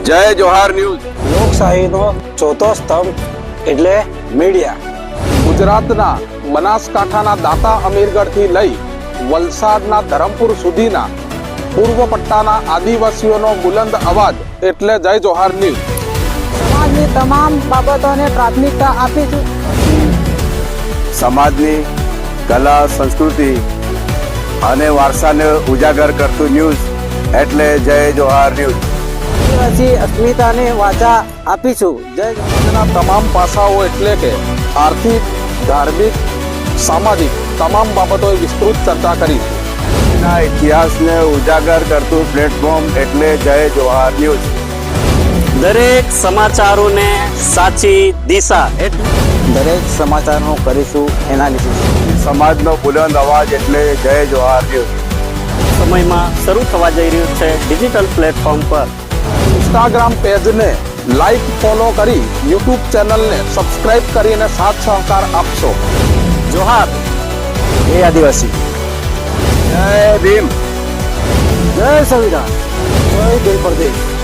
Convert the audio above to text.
જય જોહાર ન્યૂઝ. લોકશાહીનો ચોથો સ્તંભ એટલે મીડિયા. ગુજરાતના બનાસકાંઠાના દાતા અમીરગઢથી લઈ વલસાડના ધરમપુર સુધીના પૂર્વ પટ્ટાના આદિવાસીઓનો બુલંદ અવાજ એટલે જય જોહાર ન્યૂઝ. સમાજની તમામ બાબતોને પ્રાથમિકતા આપીશું. સમાજની કલા, સંસ્કૃતિ અને વારસાને ઉજાગર કરતું ન્યૂઝ એટલે જય જોહાર ન્યૂઝ. આદિવાસી અસ્મિતાને વાચા આપીશું. જય સમાજના તમામ પાસાઓ એટલે કે આર્થિક, ધાર્મિક, સામાજિક તમામ બાબતોએ વિસ્તૃત ચર્ચા કરી. ના ઇતિહાસને ઉજાગર કરતું પ્લેટફોર્મ એટલે જય જોહાર ન્યૂઝ. દરેક સમાચારોને સાચી દિશા દરેક સમાચારનું કરીશું એનાલિસિસ. સમાજનો બુલંદ અવાજ એટલે જય જોહાર ન્યૂઝ. સમયમાં શરૂ થવા જઈ રહ્યું છે ડિજિટલ પ્લેટફોર્મ પર. ઇન્સ્ટાગ્રામ પેજને લાઈક, ફોલો કરી યુટ્યુબ ચેનલને સબસ્ક્રાઇબ કરીને સાથ સહકાર આપશો. જોહાર. જય આદિવાસી. જય ભીમ. જય સંવિધાન. જય દિલ પ્રદેશ.